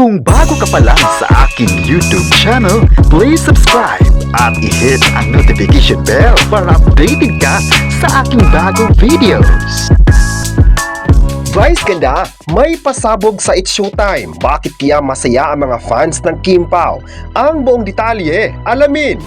Kung bago ka pa lang sa aking YouTube channel, please subscribe at i-hit ang notification bell para updated ka sa aking bagong videos. Vice ganda, may pasabog sa It's Showtime. Bakit kaya masaya ang mga fans ng Kim Pao? Ang buong detalye, alamin!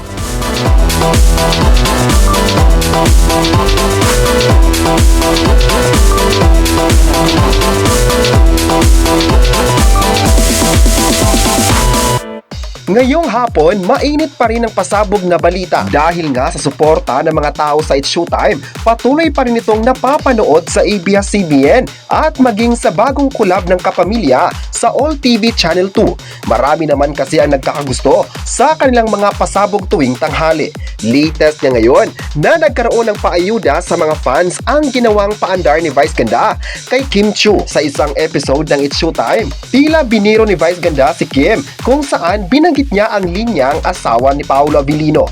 Ngayong hapon, mainit pa rin ang pasabog na balita dahil nga sa suporta ng mga tao sa It's Showtime, patuloy pa rin itong napapanood sa ABS-CBN at maging sa bagong collab ng kapamilya sa All TV Channel 2. Marami naman kasi ang nagkakagusto sa kanilang mga pasabog tuwing tanghali. Latest niya ngayon na nagkaroon ng paayuda sa mga fans ang ginawang paandar ni Vice Ganda kay Kim Chiu sa isang episode ng It's Showtime. Tila biniro ni Vice Ganda si Kim kung saan binanggit niya ang linyang asawa ni Paolo Abilino.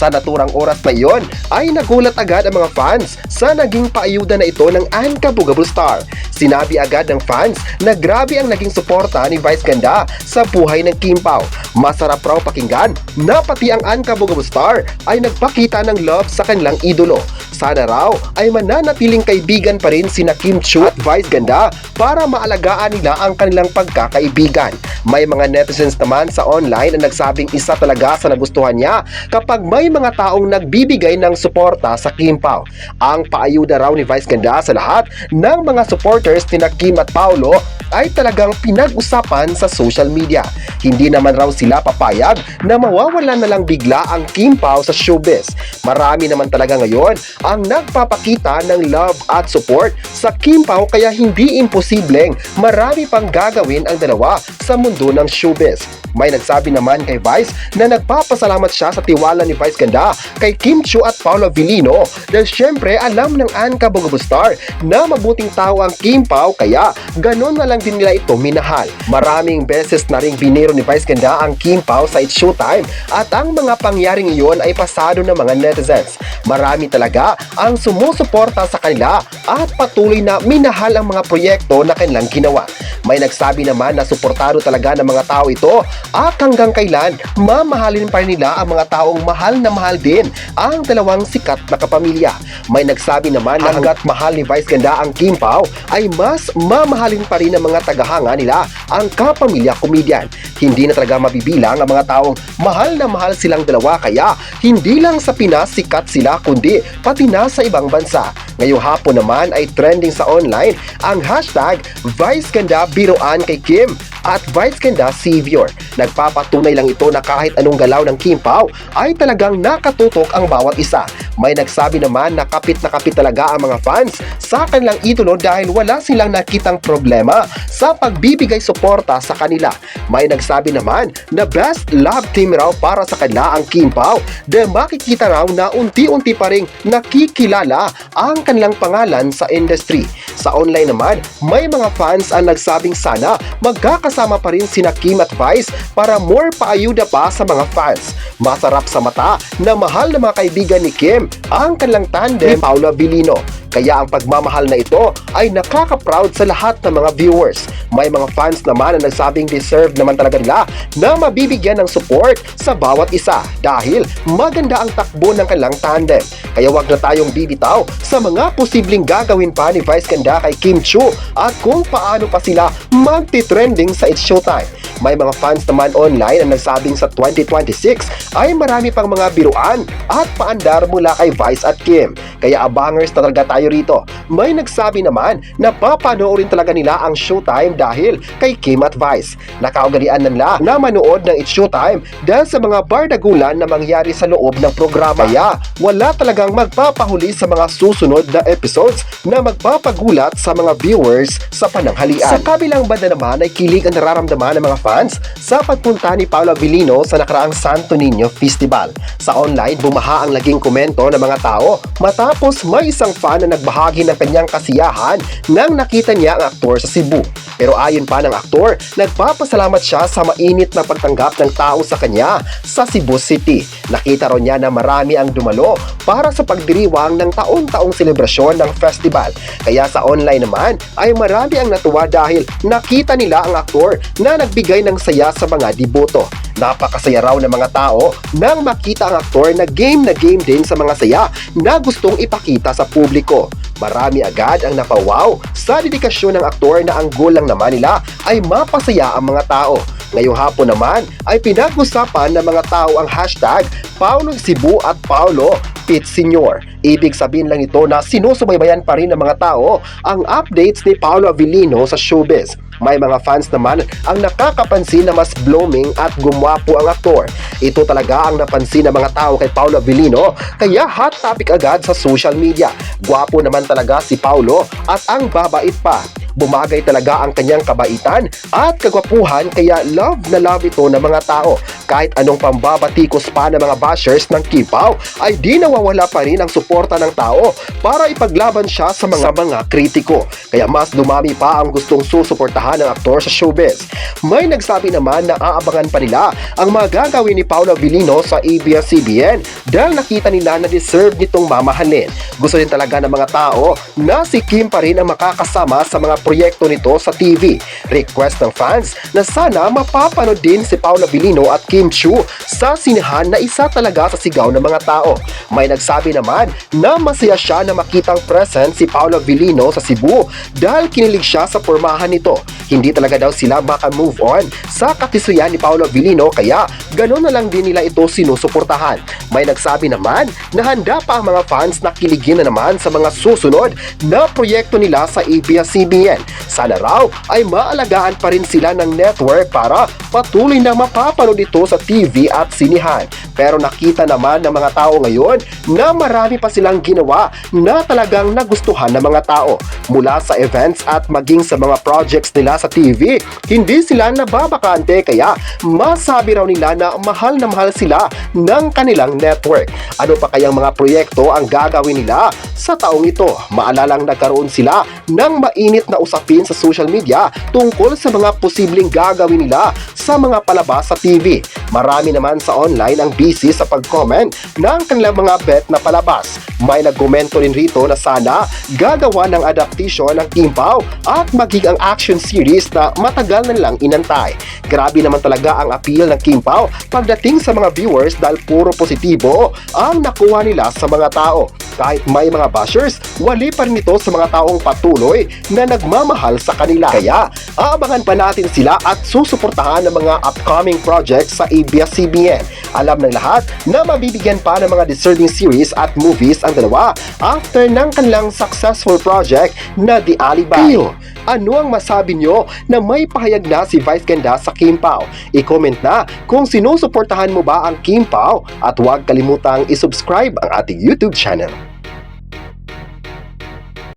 Sa naturang oras na iyon ay nagulat agad ang mga fans sa naging paayuda na ito ng Ankabugable Star. Sinabi agad ng fans na grabe ang naging suporta ni Vice Ganda sa buhay ng Kim Pao. Masarap raw pakinggan na pati ang Ankabugable Star ay nagpakita ng love sa kanilang idolo. Sana raw ay mananatiling kaibigan pa rin sina Kim Chiu at Vice Ganda para maalagaan nila ang kanilang pagkakaibigan. May mga netizens naman sa online na nagsabing isa talaga sa nagustuhan niya kapag may mga taong nagbibigay ng suporta sa Kim Pao. Ang paayuda raw ni Vice Ganda sa lahat ng mga supporters ni Kim at Paolo ay talagang pinag-usapan sa social media. Hindi naman raw sila papayag na mawawala na lang bigla ang Kim Pao sa showbiz. Marami naman talaga ngayon ang nagpapakita ng love at support sa Kim Pao kaya hindi imposibleng marami pang gagawin ang dalawa sa mundo ng showbiz. May nagsabi naman kay Vice na nagpapasalamat siya sa tiwala ni Vice Ganda kay Kim Chiu at Paolo Abilino dahil syempre alam ng Ankabugable Star na mabuting tao ang Kim Pao kaya ganon na lang din nila ito minahal. Maraming beses na ring biniro ni Vice Ganda ang Kim Pao sa It's Showtime at ang mga pangyaring iyon ay pasado ng mga netizens. Marami talaga ang sumusuporta sa kanila at patuloy na minahal ang mga proyekto na kanilang ginawa. May nagsabi naman na suportado talaga ng mga tao ito at hanggang kailan mamahalin pa rin nila ang mga taong mahal na mahal din ang dalawang sikat na kapamilya. May nagsabi naman na hanggat mahal ni Vice Ganda ang Kim Pao ay mas mamahalin pa rin ng mga tagahanga nila ang kapamilya komedyan. Hindi na talaga mabibilang ang mga taong mahal na mahal silang dalawa kaya hindi lang sa Pinas sikat sila kundi pati na sa ibang bansa. Ngayong hapon naman ay trending sa online ang hashtag Vice Ganda biruan kay Kim at Vice Ganda Savior. Nagpapatunay lang ito na kahit anong galaw ng Kim Pao ay talagang nakatutok ang bawat isa. May nagsabi naman na kapit talaga ang mga fans sa kanilang idolo dahil wala silang nakitang problema sa pagbibigay suporta sa kanila. May nagsabi naman na best love team raw para sa kanila ang Kim Pao dahil makikita raw na unti-unti pa ring nakikilala ang kanilang pangalan sa industry. Sa online naman, may mga fans ang nagsabing sana magkakasama pa rin sina Kim at Vice para more paayuda pa sa mga fans. Masarap sa mata na mahal na mga kaibigan ni Kim ang kanilang tandem ni Paolo Abilino. Kaya ang pagmamahal na ito ay nakaka-proud sa lahat ng mga viewers. May mga fans naman na nagsabing deserve naman talaga nila na mabibigyan ng support sa bawat isa dahil maganda ang takbo ng kanilang tandem. Kaya wag na tayong bibitaw sa mga posibleng gagawin pa ni Vice Ganda kay Kim Chiu at kung paano pa sila magti-trending sa It's Showtime. May mga fans naman online na nagsabing sa 2026 ay marami pang mga biruan at paandar mula kay Vice at Kim. Kaya abangers na talaga tayo rito. May nagsabi naman na papanoorin talaga nila ang Showtime dahil kay Kim at Vice. Nakaugalian na nila na manood ng It's Showtime dahil sa mga bardagulan na mangyari sa loob ng programa. Kaya wala talagang magpapahuli sa mga susunod na episodes na magpapagulat sa mga viewers sa pananghalian. Sa kabilang banda naman ay kilig ang nararamdaman ng mga fans sa pagpunta ni Paolo Abilino sa nakaraang Santo Niño Festival. Sa online, bumaha ang laging komento ng mga tao matapos may isang fan na nagbahagi ng kanyang kasiyahan nang nakita niya ang aktor sa Cebu. Pero ayon pa ng aktor, nagpapasalamat siya sa mainit na pagtanggap ng tao sa kanya sa Cebu City. Nakita ron niya na marami ang dumalo para sa pagdiriwang ng taon-taong selebrasyon ng festival. Kaya sa online naman ay marami ang natuwa dahil nakita nila ang aktor na nagbigay nagbigay ng saya sa mga deboto. Napakasaya raw ng mga tao nang makita ang aktor na game din sa mga saya na gustong ipakita sa publiko. Marami agad ang napawaw sa dedikasyon ng aktor na ang goal lang naman nila ay mapasaya ang mga tao. Ngayong hapon naman ay pinag-usapan ng mga tao ang hashtag Paulo Cebu at Paulo Pit Sr. Ibig sabihin lang ito na sinusubaybayan pa rin ng mga tao ang updates ni Paolo Avellino sa showbiz. May mga fans naman ang nakakapansin na mas blooming at gumwapo ang aktor. Ito talaga ang napansin ng mga tao kay Paolo Avellino kaya hot topic agad sa social media. Gwapo naman talaga si Paolo at ang babait pa. Bumagay talaga ang kanyang kabaitan at kagwapuhan kaya love na love ito ng mga tao. Kahit anong pambabatikos pa ng mga bashers ng Kipaw ay di nawawala pa rin ang suporta ng tao para ipaglaban siya sa mga kritiko. Kaya mas dumami pa ang gustong susuportahan ng aktor sa showbiz. May nagsabi naman na aabangan pa nila ang mga gagawin ni Paolo Avellino sa ABS-CBN dahil nakita nila na deserve nitong mamahalin. Gusto din talaga ng mga tao na si Kim pa rin ang makakasama sa mga proyekto nito sa TV. Request ng fans na sana mapapanood din si Paolo Avellino at Kim Chiu sa sinehan na isa talaga sa sigaw ng mga tao. May nagsabi naman na masaya siya na makitang present si Paolo Avellino sa Cebu dahil kinilig siya sa pormahan nito. Hindi talaga daw sila maka-move on sa katisuyan ni Paolo Avellino kaya gano'n na lang din nila ito sinusuportahan. May nagsabi naman na handa pa ang mga fans na kiligin na naman sa mga susunod na proyekto nila sa ABS-CBN. Sana raw ay maalagaan pa rin sila ng network para patuloy na mapapanood ito sa TV at sinihan. Pero nakita naman ng mga tao ngayon na marami pa silang ginawa na talagang nagustuhan ng mga tao. Mula sa events at maging sa mga projects nila sa TV, hindi sila nababakante kaya masabi raw nila na mahal sila ng kanilang network. Ano pa kayang mga proyekto ang gagawin nila sa taong ito? Maalalang nagkaroon sila ng mainit na usapin sa social media tungkol sa mga posibleng gagawin nila sa mga palabas sa TV. Marami naman sa online ang busy sa pag-comment ng kanilang mga bet na palabas. May nagkomento rin rito na sana gagawa ng adaptation ng Kimpaw at maging ang action series na matagal na nilang inantay. Grabe naman talaga ang appeal ng Kimpaw pagdating sa mga viewers dahil puro positibo ang nakuha nila sa mga tao. Kahit may mga bashers, wali pa rin ito sa mga taong patuloy na nagmamahal sa kanila. Kaya, aabangan pa natin sila at susuportahan ng mga upcoming projects sa ABS-CBN. Alam ng lahat na mabibigyan pa ng mga deserving series at movies ang dalawa after ng kanilang successful project na The Alibi. Ano ang masabi nyo na may pahayag na si Vice Ganda sa Kimpaw? I-comment na kung sinusuportahan mo ba ang Kimpaw at huwag kalimutang isubscribe ang ating YouTube channel.